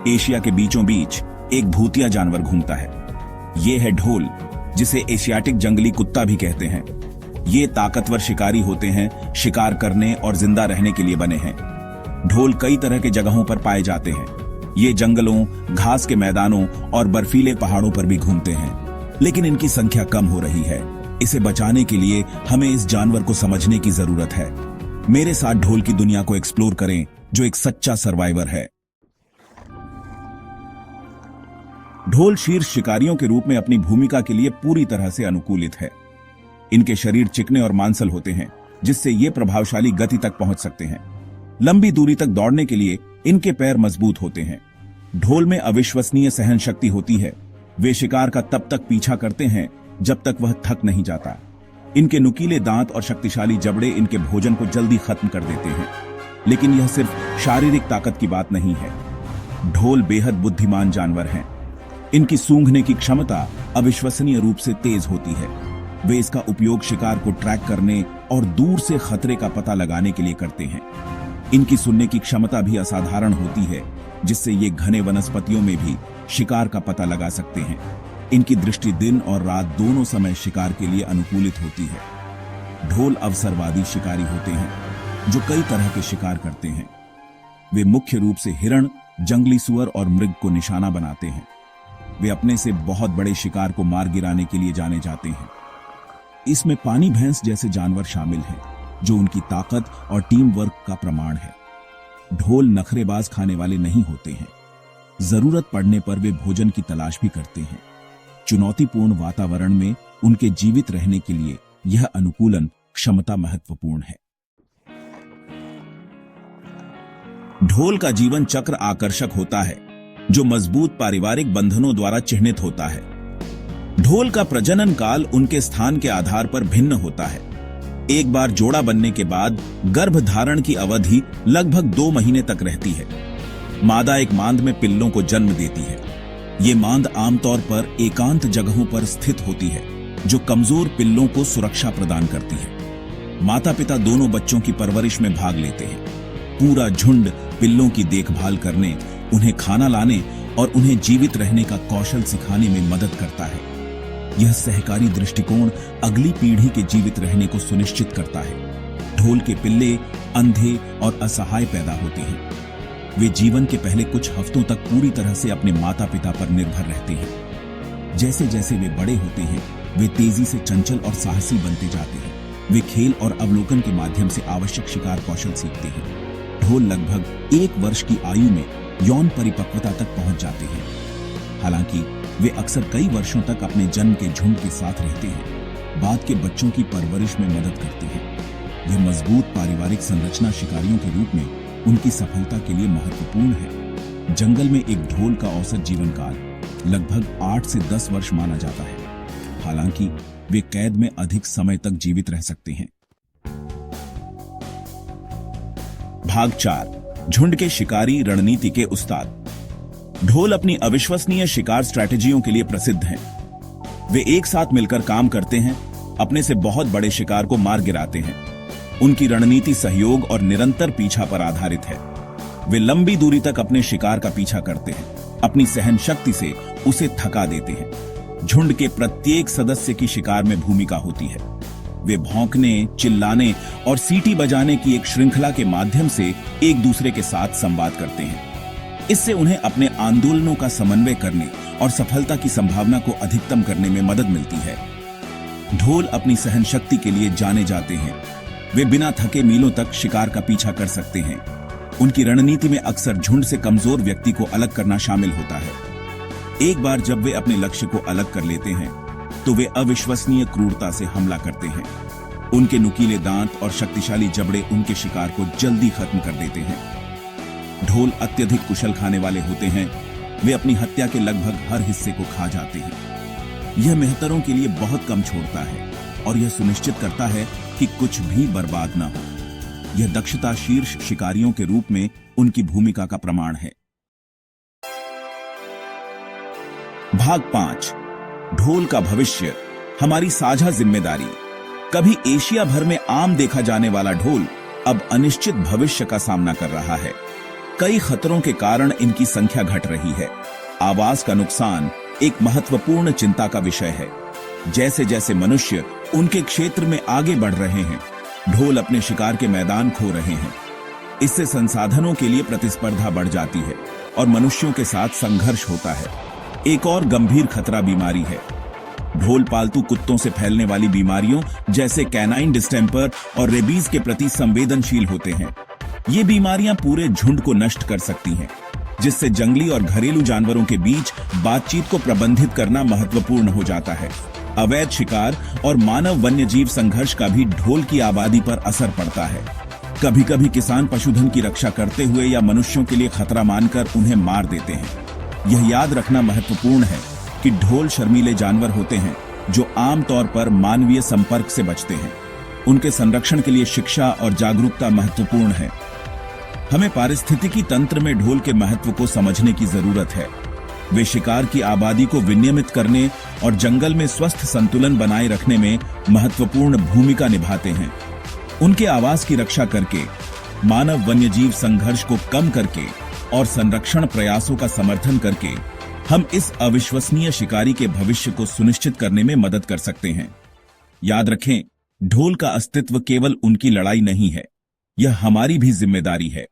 Asia के बीचों बीच एक भूतिया जानवर घूमता है। ये है ढोल, जिसे एशियाटिक जंगली कुत्ता भी कहते हैं। ये ताकतवर शिकारी होते हैं, शिकार करने और जिंदा रहने के लिए बने हैं। ढोल कई तरह के जगहों पर पाए जाते हैं। ये जंगलों, घास के मैदानों और बर्फीले पहाड़ों पर भी घूमते हैं, लेकिन इनकी संख्या कम हो रही है। इसे बचाने के लिए हमें इस जानवर को समझने की जरूरत है। मेरे साथ ढोल की दुनिया को एक्सप्लोर करें, जो एक सच्चा सर्वाइवर है। ढोल शीर्ष शिकारियों के रूप में अपनी भूमिका के लिए पूरी तरह से अनुकूलित है। इनके शरीर चिकने और मांसल होते हैं, जिससे ये प्रभावशाली गति तक पहुंच सकते हैं। लंबी दूरी तक दौड़ने के लिए इनके पैर मजबूत होते हैं। ढोल में अविश्वसनीय सहन शक्ति होती है। वे शिकार का तब तक पीछा करते हैं जब तक वह थक नहीं जाता। इनके नुकीले दांत और शक्तिशाली जबड़े इनके भोजन को जल्दी खत्म कर देते हैं। लेकिन यह सिर्फ शारीरिक ताकत की बात नहीं है। ढोल बेहद बुद्धिमान जानवर हैं। इनकी सूंघने की क्षमता अविश्वसनीय रूप से तेज होती है। वे इसका उपयोग शिकार को ट्रैक करने और दूर से खतरे का पता लगाने के लिए करते हैं। इनकी सुनने की क्षमता भी असाधारण होती है, जिससे ये घने वनस्पतियों में भी शिकार का पता लगा सकते हैं। इनकी दृष्टि दिन और रात दोनों समय शिकार के लिए अनुकूलित होती है। ढोल अवसरवादी शिकारी होते हैं, जो कई तरह के शिकार करते हैं। वे मुख्य रूप से हिरण, जंगली सुअर और मृग को निशाना बनाते हैं। वे अपने से बहुत बड़े शिकार को मार गिराने के लिए जाने जाते हैं। इसमें पानी भैंस जैसे जानवर शामिल हैं, जो उनकी ताकत और टीम वर्क का प्रमाण है। ढोल नखरेबाज खाने वाले नहीं होते हैं। जरूरत पड़ने पर वे भोजन की तलाश भी करते हैं। चुनौतीपूर्ण वातावरण में उनके जीवित रहने के लिए यह अनुकूलन क्षमता महत्वपूर्ण है। ढोल का जीवन चक्र आकर्षक होता है, जो मजबूत पारिवारिक बंधनों द्वारा चिह्नित होता है। ढोल का प्रजनन काल उनके स्थान के आधार पर भिन्न होता है। एक बार जोड़ा बनने के बाद गर्भधारण की अवधि लगभग 2 महीने तक रहती है। मादा एक मांद में पिल्लों को जन्म देती है। ये मांद आमतौर पर एकांत जगहों पर स्थित होती है, जो कमजोर पिल्लों को सुरक्षा प्रदान करती है। माता पिता दोनों बच्चों की परवरिश में भाग लेते हैं। पूरा झुंड पिल्लों की देखभाल करने, उन्हें खाना लाने और उन्हें जीवित रहने का कौशल सिखाने में मदद करता है। यह सहकारी दृष्टिकोण अगली पीढ़ी के जीवित रहने को सुनिश्चित करता है। ढोल के पिल्ले अंधे और असहाय पैदा होते हैं। वे जीवन के पहले कुछ हफ्तों तक पूरी तरह से अपने माता पिता पर निर्भर रहते हैं। जैसे जैसे वे बड़े होते हैं, वे तेजी से चंचल और साहसी बनते जाते हैं। वे खेल और अवलोकन के माध्यम से आवश्यक शिकार कौशल सीखते हैं। ढोल लगभग 1 वर्ष की आयु में यौन परिपक्वता तक पहुंच जाते हैं। हालांकि वे अक्सर कई वर्षों तक अपने जन्म के झुंड के साथ रहते हैं। बाद के बच्चों की परवरिश में मदद करते हैं। यह मजबूत पारिवारिक संरचना शिकारियों के रूप में उनकी सफलता के लिए महत्वपूर्ण है। जंगल में एक ढोल का औसत जीवन काल लगभग 8 से 10 वर्ष माना जाता है। हालांकि वे कैद में अधिक समय तक जीवित रह सकते हैं। भाग 4, झुंड के शिकारी रणनीति के उस्ताद। ढोल अपनी अविश्वसनीय शिकार स्ट्रैटेजियों के लिए प्रसिद्ध हैं। वे एक साथ मिलकर काम करते हैं, अपने से बहुत बड़े शिकार को मार गिराते हैं। उनकी रणनीति सहयोग और निरंतर पीछा पर आधारित है। वे लंबी दूरी तक अपने शिकार का पीछा करते हैं, अपनी सहन शक्ति से उसे थका देते हैं। झुंड के प्रत्येक सदस्य की शिकार में भूमिका होती है। वे भौंकने, चिल्लाने और सीटी बजाने की एक श्रृंखला के माध्यम से एक दूसरे के साथ संवाद करते हैं। इससे उन्हें अपने आंदोलनों का समन्वय करने और सफलता की संभावना को अधिकतम करने में मदद मिलती है। ढोल अपनी सहन शक्ति के लिए जाने जाते हैं। वे बिना थके मीलों तक शिकार का पीछा कर सकते हैं। उनकी रणनीति में अक्सर झुंड से कमजोर व्यक्ति को अलग करना शामिल होता है। एक बार जब वे अपने लक्ष्य को अलग कर लेते हैं, तो वे अविश्वसनीय क्रूरता से हमला करते हैं। उनके नुकीले दांत और शक्तिशाली जबड़े उनके शिकार को जल्दी खत्म कर देते हैं। ढोल अत्यधिक कुशल खाने वाले होते हैं। वे अपनी हत्या के लगभग हर हिस्से को खा जाते हैं। यह मेहतरों के लिए बहुत कम छोड़ता है और यह सुनिश्चित करता है कि कुछ भी बर्बाद न हो। यह दक्षता शीर्ष शिकारियों के रूप में उनकी भूमिका का प्रमाण है। भाग 5, ढोल का भविष्य, हमारी साझा जिम्मेदारी। कभी एशिया भर में आम देखा जाने वाला ढोल अब अनिश्चित भविष्य का सामना कर रहा है। कई खतरों के कारण इनकी संख्या घट रही है। आवास का नुकसान एक महत्वपूर्ण चिंता का विषय है। जैसे जैसे मनुष्य उनके क्षेत्र में आगे बढ़ रहे हैं, ढोल अपने शिकार के मैदान खो रहे हैं। इससे संसाधनों के लिए प्रतिस्पर्धा बढ़ जाती है और मनुष्यों के साथ संघर्ष होता है। एक और गंभीर खतरा बीमारी है। ढोल पालतू कुत्तों से फैलने वाली बीमारियों जैसे कैनाइन डिस्टेंपर और रेबीज के प्रति संवेदनशील होते हैं। ये बीमारियां पूरे झुंड को नष्ट कर सकती हैं, जिससे जंगली और घरेलू जानवरों के बीच बातचीत को प्रबंधित करना महत्वपूर्ण हो जाता है। अवैध शिकार और मानव वन्यजीव संघर्ष का भी ढोल की आबादी पर असर पड़ता है। कभी कभी किसान पशुधन की रक्षा करते हुए या मनुष्यों के लिए खतरा मानकर उन्हें मार देते हैं। यह याद रखना महत्वपूर्ण है कि ढोल शर्मीले जानवर होते हैं जो आमतौर पर मानवीय संपर्क से बचते हैं। उनके संरक्षण के लिए शिक्षा और जागरूकता महत्वपूर्ण है। हमें पारिस्थितिकी तंत्र में ढोल के महत्व को समझने की जरूरत है। वे शिकार की आबादी को विनियमित करने और जंगल में स्वस्थ संतुलन बनाए रखने में महत्वपूर्ण भूमिका निभाते हैं। उनके आवास की रक्षा करके, मानव वन्यजीव संघर्ष को कम करके और संरक्षण प्रयासों का समर्थन करके हम इस अविश्वसनीय शिकारी के भविष्य को सुनिश्चित करने में मदद कर सकते हैं। याद रखें, ढोल का अस्तित्व केवल उनकी लड़ाई नहीं है, यह हमारी भी जिम्मेदारी है।